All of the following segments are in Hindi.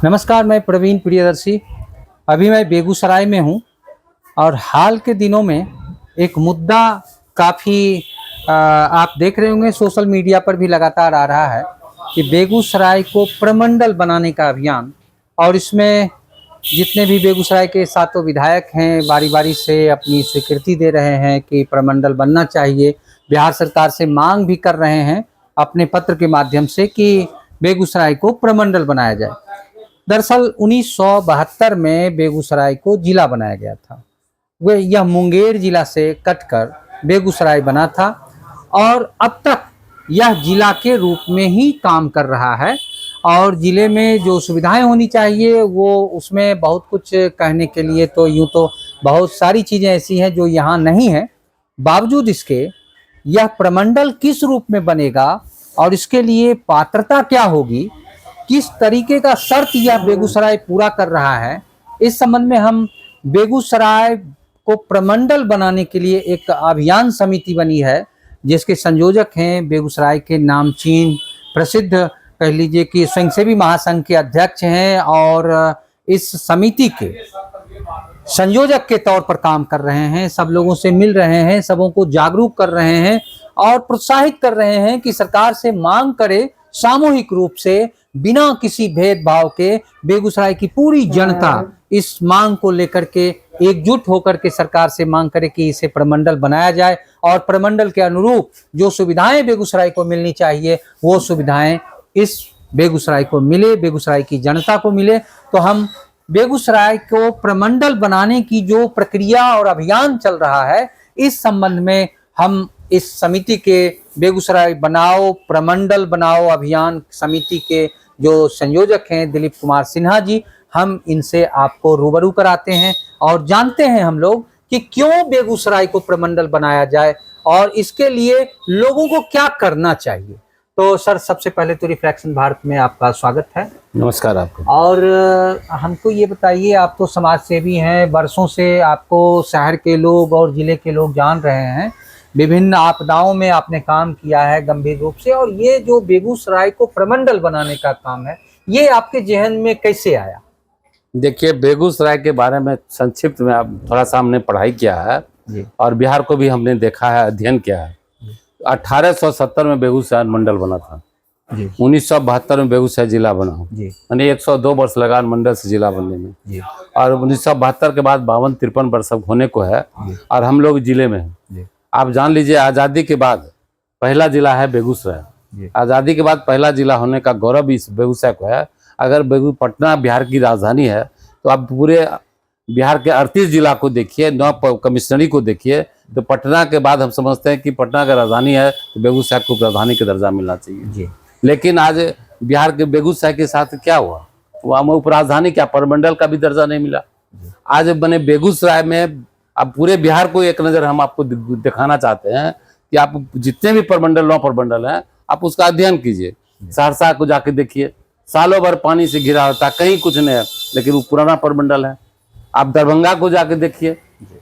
नमस्कार, मैं प्रवीण प्रियदर्शी। अभी मैं बेगूसराय में हूँ और हाल के दिनों में एक मुद्दा काफ़ी आप देख रहे होंगे, सोशल मीडिया पर भी लगातार आ रहा है कि बेगूसराय को प्रमंडल बनाने का अभियान। और इसमें जितने भी बेगूसराय के सातों विधायक हैं बारी बारी से अपनी स्वीकृति दे रहे हैं कि प्रमंडल बनना चाहिए। बिहार सरकार से मांग भी कर रहे हैं अपने पत्र के माध्यम से कि बेगूसराय को प्रमंडल बनाया जाए। दरअसल 1972 में बेगूसराय को जिला बनाया गया था। यह मुंगेर जिला से कटकर बेगूसराय बना था और अब तक यह जिला के रूप में ही काम कर रहा है। और ज़िले में जो सुविधाएं होनी चाहिए वो उसमें बहुत कुछ कहने के लिए तो यूँ तो बहुत सारी चीज़ें ऐसी हैं जो यहाँ नहीं है। बावजूद इसके यह प्रमंडल किस रूप में बनेगा और इसके लिए पात्रता क्या होगी, किस तरीके का शर्त यह बेगूसराय पूरा कर रहा है, इस संबंध में हम बेगूसराय को प्रमंडल बनाने के लिए एक अभियान समिति बनी है जिसके संयोजक हैं बेगूसराय के नामचीन प्रसिद्ध कह लीजिए कि स्वयंसेवी महासंघ के अध्यक्ष हैं और इस समिति के संयोजक के तौर पर काम कर रहे हैं। सब लोगों से मिल रहे हैं, सबों को जागरूक कर रहे हैं और प्रोत्साहित कर रहे हैं कि सरकार से मांग करे सामूहिक रूप से बिना किसी भेदभाव के बेगूसराय की पूरी जनता इस मांग को लेकर के एकजुट होकर के सरकार से मांग करे कि इसे प्रमंडल बनाया जाए और प्रमंडल के अनुरूप जो सुविधाएं बेगूसराय को मिलनी चाहिए वो सुविधाएं इस बेगूसराय को मिले, बेगूसराय की जनता को मिले। तो हम बेगूसराय को प्रमंडल बनाने की जो प्रक्रिया और अभियान चल रहा है इस संबंध में हम इस समिति के बेगूसराय बनाओ प्रमंडल बनाओ अभियान समिति के जो संयोजक हैं दिलीप कुमार सिन्हा जी, हम इनसे आपको रूबरू कराते हैं और जानते हैं हम लोग कि क्यों बेगूसराय को प्रमंडल बनाया जाए और इसके लिए लोगों को क्या करना चाहिए। तो सर, सबसे पहले तो रिफ्लेक्शन भारत में आपका स्वागत है। नमस्कार आपको। और हमको ये बताइए, आप तो समाज सेवी हैं, वर्षों से आपको शहर के लोग और जिले के लोग जान रहे हैं, विभिन्न आपदाओं में आपने काम किया है गंभीर रूप से, और ये जो बेगूसराय को प्रमंडल बनाने का काम है ये आपके जहन में कैसे आया? देखिए, बेगूसराय के बारे में संक्षिप्त में आप थोड़ा सा हमने पढ़ाई किया है जी। और बिहार को भी हमने देखा है, अध्ययन किया है। 1870 में बेगूसराय मंडल बना था जी। 1972 में बेगूसराय जिला बना जी। यानी 102 वर्ष लगा मंडल से जिला बनने में जी। और 1972 के बाद 52-53 वर्ष अब होने को है और हम लोग जिले में हैं। आप जान लीजिए, आज़ादी के बाद पहला जिला है बेगूसराय। आज़ादी के बाद पहला जिला होने का गौरव इस बेगूसराय को है। अगर पटना बिहार की राजधानी है तो आप पूरे बिहार के 38 जिला को देखिए, 9 कमिश्नरी को देखिए, तो पटना के बाद हम समझते हैं कि पटना का राजधानी है तो बेगूसराय को राजधानी का दर्जा मिलना चाहिए जी। लेकिन आज बिहार के बेगूसराय के साथ क्या हुआ, वहाँ उपराजधानी क्या परमंडल का भी दर्जा नहीं मिला। आज बने बेगूसराय में अब पूरे बिहार को एक नज़र हम आपको दिखाना चाहते हैं कि आप जितने भी परमंडल 9 परमंडल हैं आप उसका अध्ययन कीजिए। सहरसा को जाके देखिए, सालों भर पानी से घिरा होता, कहीं कुछ नहीं है, लेकिन वो पुराना परमंडल है। आप दरभंगा को जाके देखिए,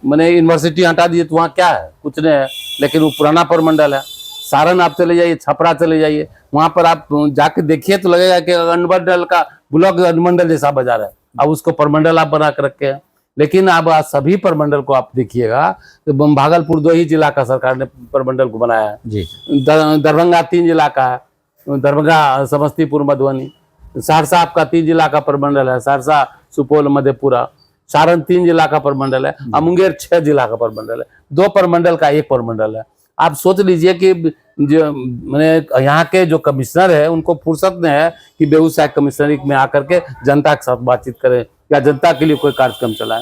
मैंने यूनिवर्सिटी हटा दिए तो वहाँ क्या है, कुछ नहीं है, लेकिन वो पुराना परमंडल है। सारण आप चले जाइए, छपरा चले जाइए, वहाँ पर आप जाके देखिए तो लगेगा कि अनुमंडल का ब्लॉक अनुमंडल जैसा बाजार है। अब उसको परमंडल आप बना कर रखे हैं। लेकिन अब सभी परमंडल को आप देखिएगा तो भागलपुर 2 ही जिला का सरकार ने परमंडल को बनाया है जी। दरभंगा 3 जिला का है, दरभंगा समस्तीपुर मधुबनी। सहरसा आपका 3 जिला का परमंडल है, सहरसा सुपौल मधेपुरा। सारण 3 जिला का परमंडल है और मुंगेर 6 जिला का परमंडल है। 2 परमंडल का 1 परमंडल है। आप सोच लीजिए कि जो मैंने यहाँ के जो कमिश्नर है उनको फुर्सत नहीं है कि बेगूसराय कमिश्नरी में आकर के जनता के साथ बातचीत करें या जनता के लिए कोई कार्यक्रम चलाएं।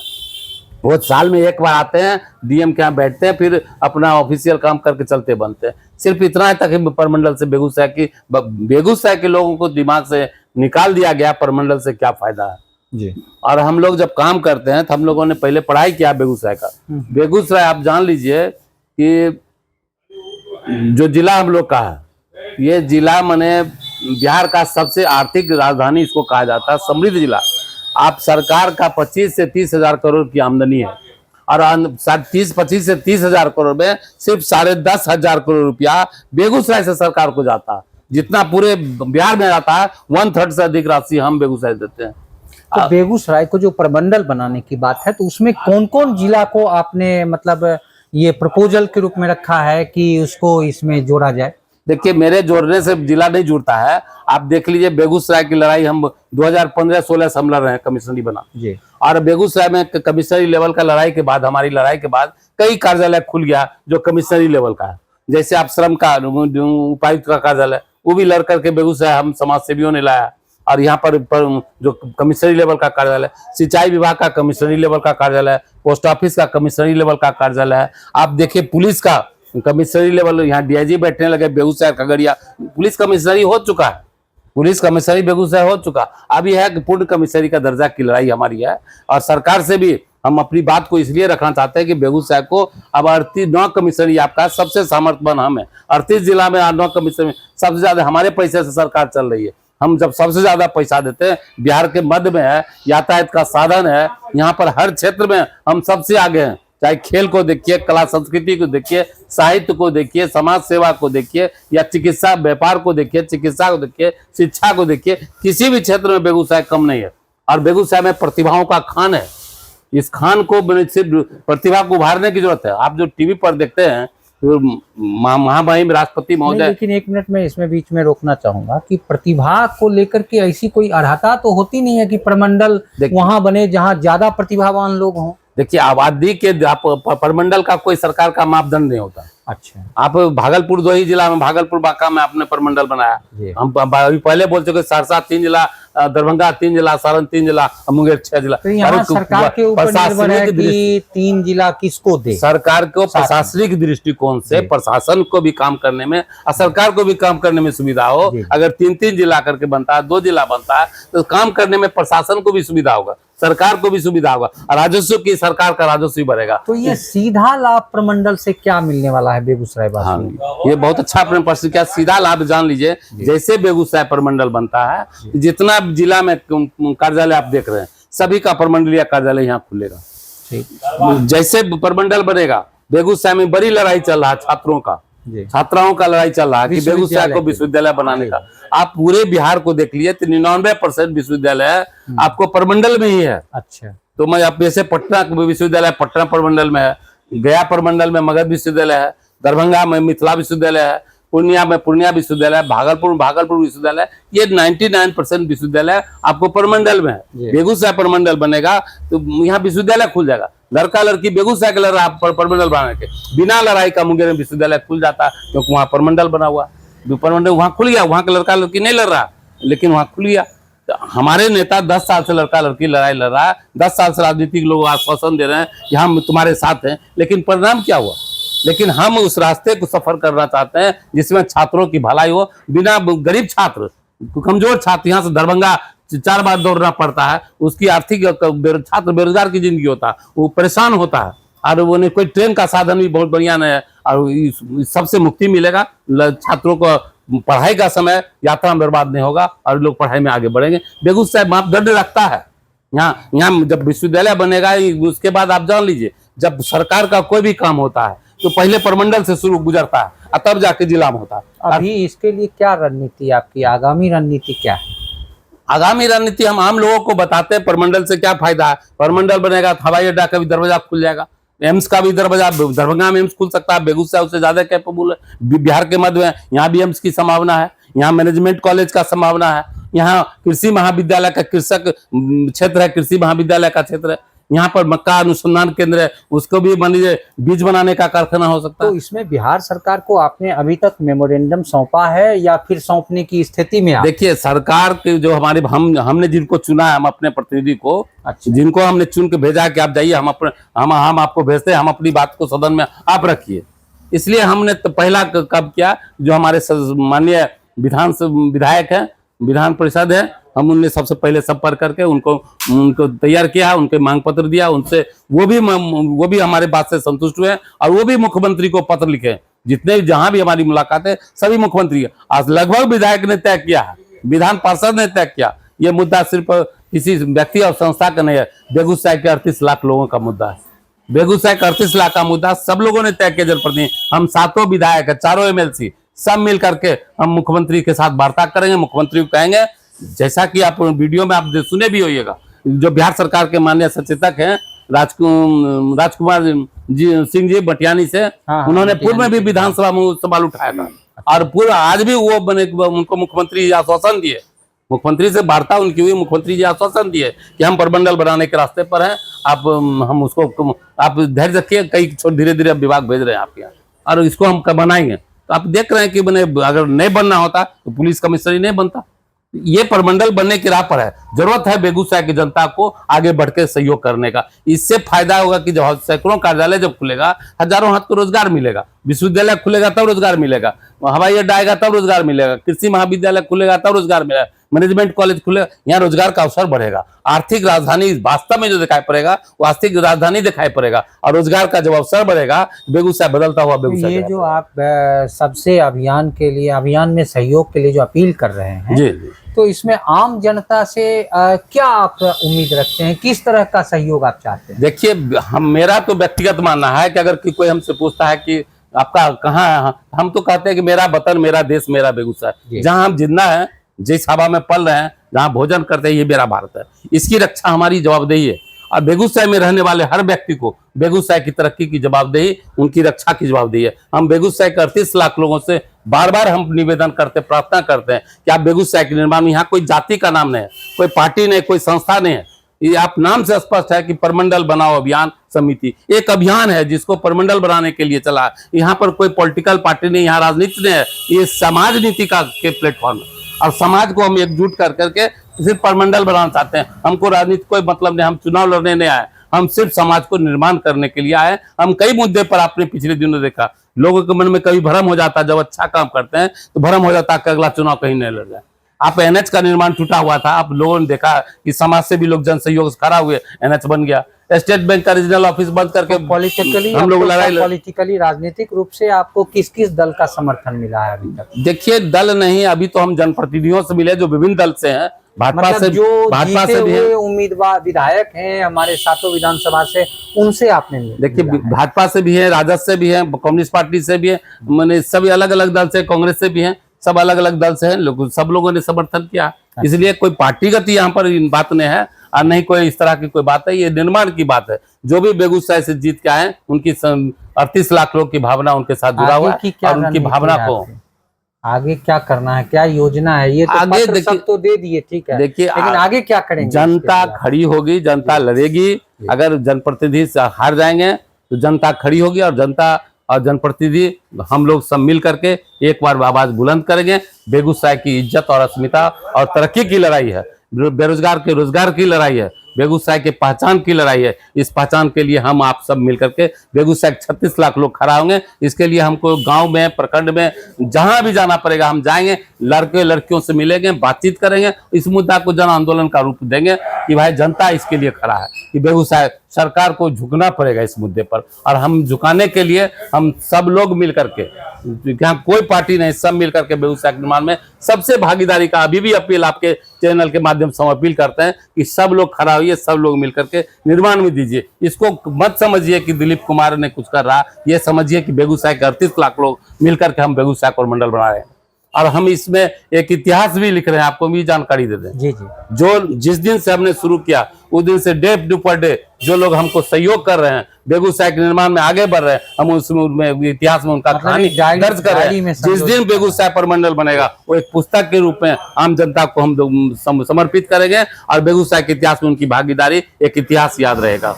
वो साल में एक बार आते हैं, डीएम के यहाँ बैठते हैं, फिर अपना ऑफिशियल काम करके चलते बनते हैं। सिर्फ इतना तक परमंडल से बेगूसराय के लोगों को दिमाग से निकाल दिया गया परमंडल से क्या फायदा है जी। और हम लोग जब काम करते हैं तो हम लोगों ने पहले पढ़ाई किया बेगूसराय का। बेगूसराय आप जान लीजिए कि जो जिला हम लोग का है, ये जिला माने बिहार का सबसे आर्थिक राजधानी इसको कहा जाता है, समृद्ध जिला। आप सरकार का 25 से 30 हजार करोड़ की आमदनी है और 25 से 30 हजार करोड़ में सिर्फ 10.5 हजार करोड़ रुपया बेगूसराय से सरकार को जाता है। जितना पूरे बिहार में जाता है 1/3 से अधिक राशि हम बेगूसराय देते हैं। तो बेगूसराय को जो प्रमंडल बनाने की बात है, तो उसमें कौन कौन जिला को आपने मतलब ये प्रपोजल के रूप में रखा है कि उसको इसमें जोड़ा जाए? देखिए, मेरे जोड़ने से जिला नहीं जुड़ता है। आप देख लीजिए, बेगूसराय की लड़ाई हम 2015-16 से हम लड़ रहे हैं, कमिश्नरी बना जी। और बेगूसराय में कमिश्नरी लेवल का लड़ाई के बाद, हमारी लड़ाई के बाद कई कार्यालय खुल गया जो कमिश्नरी लेवल का है। जैसे आप श्रम का उपायुक्त का कार्यालय, वो भी लड़ करके बेगूसराय हम समाज सेवियों ने लाया। और यहाँ पर जो कमिश्नरी लेवल का कार्यालय, सिंचाई विभाग का कमिश्नरी लेवल का कार्यालय, पोस्ट ऑफिस का कमिश्नरी लेवल का कार्यालय है। आप देखिए, पुलिस का कमिश्नरी लेवल, यहाँ डीआईजी बैठने लगे बेगूसराय खगड़िया, पुलिस कमिश्नरी हो चुका है, पुलिस कमिश्नरी बेगूसराय हो चुका। अब यह है कि पूर्ण कमिश्नरी का दर्जा की लड़ाई हमारी है। और सरकार से भी हम अपनी बात को इसलिए रखना चाहते हैं कि बेगूसराय को अब 9 कमिश्नरी आपका सबसे सामर्थ्यवान हम है। 38 जिला में 9 कमिश्नरी सबसे ज्यादा हमारे पैसे से सरकार चल रही है। हम जब सबसे ज्यादा पैसा देते हैं, बिहार के मध्य में है, यातायात का साधन है, यहाँ पर हर क्षेत्र में हम सबसे आगे हैं। चाहे खेल को देखिए, कला संस्कृति को देखिए, साहित्य को देखिए, समाज सेवा को देखिए, या चिकित्सा व्यापार को देखिए, चिकित्सा को देखिए, शिक्षा को देखिए, किसी भी क्षेत्र में बेगूसराय कम नहीं है। और बेगूसराय में प्रतिभाओं का खान है। इस खान को सिर्फ प्रतिभा को उभारने की जरूरत है। आप जो टीवी पर देखते हैं महामहिम राष्ट्रपति महोदय, लेकिन एक मिनट में इसमें बीच में रोकना चाहूंगा कि प्रतिभा को लेकर के ऐसी कोई अर्हता तो होती नहीं है कि प्रमंडल वहां बने जहां ज्यादा प्रतिभावान लोग हों। देखिए, आबादी के प्रमंडल का कोई सरकार का मापदंड नहीं होता। अच्छा, आप भागलपुर 2 ही जिला में, भागलपुर बांका में आपने प्रमंडल बनाया। हम अभी पहले बोल चुके, सहरसा 3 जिला, दरभंगा 3 जिला, सारण 3 जिला, मुंगेर 6 जिला। तो यहाँ सरकार के ऊपर निर्भर है कि 3 जिला किसको दे। सरकार को प्रशासनिक दृष्टिकोण से प्रशासन को भी काम करने में और सरकार को भी काम करने में सुविधा हो। अगर 3-3 जिला करके बनता है, 2 जिला बनता है, तो काम करने में प्रशासन को भी सुविधा होगा, सरकार को भी सुविधा होगा, और राजस्व की सरकार का राजस्व भी बढ़ेगा। तो ये सीधा लाभ प्रमंडल से क्या मिलने वाला है बेगूसराय वासियों को? ये बहुत अच्छा आपने प्रश्न किया। सीधा लाभ जान लीजिए, जैसे बेगूसराय प्रमंडल बनता है, जितना जिला में कार्यालय आप देख रहे हैं, सभी का प्रमंडलीय कार्यालय यहाँ खुलेगा। जैसे प्रमंडल बनेगा, बेगूसराय में बड़ी लड़ाई चल रहा है छात्रों का, छात्राओं का लड़ाई चल रहा है कि बेगूसराय को विश्वविद्यालय बनाने का। आप पूरे बिहार को देख लिए, 99% विश्वविद्यालय आपको प्रमंडल में ही है। अच्छा, तो मैं आप जैसे पटना विश्वविद्यालय पटना प्रमंडल में है, गया प्रमंडल में मगध विश्वविद्यालय है, दरभंगा में मिथिला विश्वविद्यालय है, पूर्णिया में पूर्णिया विश्वविद्यालय, भागलपुर विश्वविद्यालय, ये 99% विश्वविद्यालय आपको प्रमंडल में है। बेगूसराय प्रमंडल बनेगा तो यहाँ विश्वविद्यालय खुल जाएगा। लड़का लड़की बेगूसराय के लड़ रहा प्रमंडल बनाने के, बिना लड़ाई का मुंगेर में विश्वविद्यालय खुल जाता है, क्योंकि वहाँ प्रमंडल बना हुआ, प्रमंडल वहाँ खुल गया। वहाँ का लड़का लड़की नहीं लड़ रहा, लेकिन वहाँ खुल गया। तो हमारे नेता 10 साल से लड़का लड़की लड़ाई लड़ रहा है, 10 साल से राजनीतिक लोग आश्वासन दे रहे हैं कि हम तुम्हारे साथ हैं, लेकिन परिणाम क्या हुआ? लेकिन हम उस रास्ते को सफर करना चाहते हैं जिसमें छात्रों की भलाई हो। बिना गरीब छात्र, कमजोर छात्र यहाँ से दरभंगा 4 बार दौड़ना पड़ता है, उसकी आर्थिक छात्र बेरोजगार की जिंदगी होता है, वो परेशान होता है। और वो नहीं, कोई ट्रेन का साधन भी बहुत बढ़िया नहीं है, और सबसे मुक्ति मिलेगा। छात्रों को पढ़ाई का समय यात्रा में बर्बाद नहीं होगा और लोग पढ़ाई में आगे बढ़ेंगे। बेगूसराय मापदंड रखता है। यहाँ जब विश्वविद्यालय बनेगा, उसके बाद आप जान लीजिए, जब सरकार का कोई भी काम होता है तो पहले प्रमंडल से शुरू गुजरता है और तब जाके जिला में होता है। अभी इसके लिए क्या रणनीति, आपकी आगामी रणनीति क्या है? आगामी रणनीति हम आम लोगों को बताते हैं प्रमंडल से क्या फायदा है। प्रमंडल बनेगा तो हवाई अड्डा का भी दरवाजा खुल जाएगा, एम्स का भी दरवाजा, दरभंगा में एम्स खुल सकता है, बेगूसराय उससे ज्यादा कैपेबल है। बिहार के मध्य में यहाँ भी एम्स की संभावना है, यहाँ मैनेजमेंट कॉलेज का संभावना है, यहाँ कृषि महाविद्यालय का कृषक क्षेत्र है, कृषि महाविद्यालय का क्षेत्र है, यहाँ पर मक्का अनुसंधान केंद्र है, उसको भी मान लीजिए बीज बनाने का कारखाना हो सकता है। तो इसमें बिहार सरकार को आपने अभी तक मेमोरेंडम सौंपा है या फिर सौंपने की स्थिति में? देखिए, सरकार के जो हमारे हमने जिनको चुना है, हम अपने प्रतिनिधि को, जिनको हमने चुन के भेजा है कि आप जाइए, हम आपको भेजते हैं, हम अपनी बात को सदन में आप रखिए। इसलिए हमने तो पहला कब किया, जो हमारे माननीय विधायक है, विधान परिषद है, हम उनने सबसे पहले संपर्क करके उनको तैयार किया, उनके मांग पत्र दिया, उनसे वो भी हमारे बात से संतुष्ट हुए और वो भी मुख्यमंत्री को पत्र लिखे। जितने जहां भी हमारी मुलाकात है, सभी मुख्यमंत्री, आज लगभग विधायक ने तय किया है, विधान पार्षद ने तय किया। ये मुद्दा सिर्फ किसी व्यक्ति और संस्था का नहीं है, बेगूसराय के 38 लाख लोगों का मुद्दा है। बेगूसराय का 38 लाख का मुद्दा सब लोगों ने तय किया। जनप्रतिनिधि हम 7 विधायक है, 4 MLC, सब मिल करके हम मुख्यमंत्री के साथ वार्ता करेंगे। मुख्यमंत्री को कहेंगे, जैसा कि आप वीडियो में आप सुने भी होइएगा, जो बिहार सरकार के माननीय सचेतक हैं राजकुमार सिंह जी बटियानी से, हाँ, उन्होंने पूर्व में भी विधानसभा में सवाल उठाया था और पूरा आज भी वो बने उनको मुख्यमंत्री आश्वासन दिए, मुख्यमंत्री से वार्ता उनकी हुई, मुख्यमंत्री जी आश्वासन दिए कि हम प्रमंडल बनाने के रास्ते पर हैं, आप हम उसको आप धैर्य रखिए, कई धीरे धीरे विभाग भेज रहे हैं आपके यहाँ और इसको हम बनाएंगे। तो आप देख रहे हैं कि बने अगर नहीं बनना होता तो पुलिस कमिश्नर ही नहीं बनता। ये प्रमंडल बनने की राह पर है। जरूरत है बेगूसराय की जनता को आगे बढ़ के सहयोग करने का। इससे फायदा होगा कि जब सैकड़ों कार्यालय जब खुलेगा, हजारों हाथ को रोजगार मिलेगा, विश्वविद्यालय खुलेगा तब रोजगार मिलेगा, हवाई अड्डा आएगा तब रोजगार मिलेगा, कृषि महाविद्यालय खुलेगा तब रोजगार मिलेगा, मैनेजमेंट कॉलेज खुलेगा, यहाँ रोजगार का अवसर बढ़ेगा। आर्थिक राजधानी वास्तव में जो दिखाई पड़ेगा वो आर्थिक राजधानी दिखाई पड़ेगा और रोजगार का जब अवसर बढ़ेगा बेगूसराय बदलता हुआ बेगूसराय। ये जो आप सबसे अभियान में सहयोग के लिए जो अपील कर रहे हैं जी, तो इसमें आम जनता से क्या आप उम्मीद रखते हैं, किस तरह का सहयोग आप चाहते हैं? देखिए, मेरा तो व्यक्तिगत मानना है कि अगर कोई हमसे पूछता है कि आपका कहाँ है, हम तो कहते हैं कि मेरा वतन, मेरा देश, मेरा बेगूसराय, जहाँ हम जिंदा हैं, जिस हवा में पल रहे हैं, जहाँ भोजन करते हैं, ये मेरा भारत है। इसकी रक्षा हमारी जवाबदेही है और बेगूसराय में रहने वाले हर व्यक्ति को बेगूसराय की तरक्की की जवाबदेही, उनकी रक्षा की जवाबदेही है। हम बेगूसराय के 38 लाख लोगों से बार बार हम निवेदन करते, प्रार्थना करते हैं कि आप बेगूसराय के निर्माण में, यहाँ कोई जाति का नाम नहीं है, कोई पार्टी नहीं, कोई संस्था नहीं है, ये आप नाम से स्पष्ट है कि प्रमंडल बनाओ अभियान समिति एक अभियान है जिसको प्रमंडल बनाने के लिए चला। यहाँ पर कोई पॉलिटिकल पार्टी नहीं, यहाँ राजनीति नहीं है, ये समाज नीति का के प्लेटफॉर्म है और समाज को हम एकजुट कर करके सिर्फ प्रमंडल बनाना चाहते हैं। हमको राजनीति कोई मतलब नहीं, हम चुनाव लड़ने नहीं आए, हम सिर्फ समाज को निर्माण करने के लिए आए। हम कई मुद्दे पर आपने पिछले दिनों देखा, लोगों के मन में कभी भ्रम हो जाता, जब अच्छा काम करते हैं तो भ्रम हो जाता कि अगला चुनाव कहीं नहीं लड़ जाए। आप एनएच का निर्माण टूटा हुआ था, आप लोगों ने देखा कि समाज से भी लोग जन सहयोग से खड़ा हुए, एनएच बन गया। स्टेट बैंक का रीजनल ऑफिस बंद करके पॉलिटिकली हम लोग लड़ाई पॉलिटिकली राजनीतिक रूप से आपको किस किस दल का समर्थन मिला है अभी तक? देखिए, दल नहीं, अभी तो हम जनप्रतिनिधियों से मिले जो विभिन्न दल से हैं, भाजपा मतलब से, जो भाजपा जीते से भी हुए उम्मीदवार विधायक हैं हमारे सातों विधानसभा से, उनसे आपने देखिए भाजपा से भी है, राजद से भी है, कम्युनिस्ट पार्टी से भी है, मैंने सभी अलग अलग दल से, कांग्रेस से भी हैं, सब अलग अलग दल से हैं, सब लोगों ने समर्थन किया। इसलिए कोई पार्टीगत यहाँ पर बात नहीं है और नहीं कोई इस तरह की कोई बात है, ये निर्माण की बात है। जो भी बेगूसराय से जीत के आए उनकी 38 लाख लोग की भावना उनके साथ जुड़ा हुआ है और उनकी भावना को आगे क्या करना है, क्या योजना है, ये तो आगे पत्र सब तो दे दिए, ठीक है, देखिए लेकिन आगे क्या करेंगे? जनता खड़ी होगी, जनता लड़ेगी। अगर जनप्रतिनिधि हार जाएंगे तो जनता खड़ी होगी और जनता और जनप्रतिनिधि हम लोग सब मिल करके एक बार आवाज बुलंद करेंगे। बेगूसराय की इज्जत और अस्मिता और तरक्की की लड़ाई है, बेरोजगार के रोजगार की लड़ाई है, बेगूसराय के पहचान की लड़ाई है। इस पहचान के लिए हम आप सब मिल करके बेगूसराय 36 लाख लोग खड़ा होंगे। इसके लिए हमको गांव में, प्रखंड में, जहां भी जाना पड़ेगा हम जाएंगे, लड़के लड़कियों से मिलेंगे, बातचीत करेंगे, इस मुद्दा को जन आंदोलन का रूप देंगे कि भाई जनता इसके लिए खड़ा है कि बेगूसराय सरकार को झुकना पड़ेगा इस मुद्दे पर। और हम झुकाने के लिए हम सब लोग मिल करके, यहाँ कोई पार्टी नहीं, सब मिल करके बेगूसराय निर्माण में सबसे भागीदारी का अभी भी अपील आपके चैनल के माध्यम से हम अपील करते हैं कि सब लोग खड़ा होइए, सब लोग मिल करके निर्माण में दीजिए। इसको मत समझिए कि दिलीप कुमार ने कुछ कर रहा, ये समझिए कि बेगूसराय के 38 लाख लोग मिलकर के हम बेगूसराय कोरमंडल बना रहे हैं और हम इसमें एक इतिहास भी लिख रहे हैं, आपको भी जानकारी दे दें। जी जी, जो जिस दिन से हमने शुरू किया उस दिन से डे पर डे जो लोग हमको सहयोग कर रहे हैं, बेगूसराय के निर्माण में आगे बढ़ रहे हैं, हम उसमें इतिहास में उनका कहानी दर्ज कर रहे हैं। जिस दिन बेगूसराय प्रमंडल बनेगा वो एक पुस्तक के रूप में आम जनता को हम समर्पित करेंगे और बेगूसराय के इतिहास में उनकी भागीदारी एक इतिहास याद रहेगा।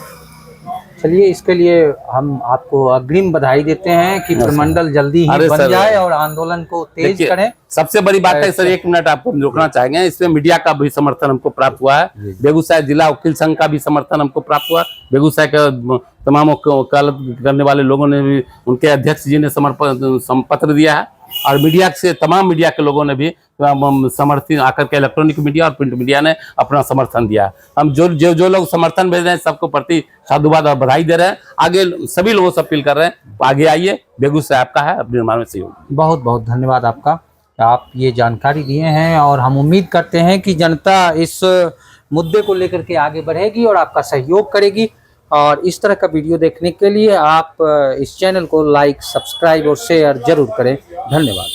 चलिए, इसके लिए हम आपको अग्रिम बधाई देते हैं कि प्रमंडल जल्दी ही बन जाए और आंदोलन को तेज करें। सबसे बड़ी बात है सर, 1 मिनट आपको रोकना चाहेंगे, इसमें मीडिया का भी समर्थन हमको प्राप्त हुआ है, बेगूसराय जिला वकील संघ का भी समर्थन हमको प्राप्त हुआ, बेगूसराय के तमाम वकालत करने वाले लोगों ने भी, उनके अध्यक्ष जी ने समर्पण पत्र दिया है और मीडिया से तमाम मीडिया के लोगों ने भी समर्थन आकर के, इलेक्ट्रॉनिक मीडिया और प्रिंट मीडिया ने अपना समर्थन दिया। हम जो लोग समर्थन भेज रहे हैं सबको प्रति साधुवाद और बधाई दे रहे हैं। आगे सभी लोगों से अपील कर रहे हैं, आगे आइए, बेगूसराय आपका है, अपने निर्माण में सहयोग। बहुत बहुत धन्यवाद आपका, आप ये जानकारी दिए हैं और हम उम्मीद करते हैं कि जनता इस मुद्दे को लेकर के आगे बढ़ेगी और आपका सहयोग करेगी। और इस तरह का वीडियो देखने के लिए आप इस चैनल को लाइक, सब्सक्राइब और शेयर जरूर करें। धन्यवाद।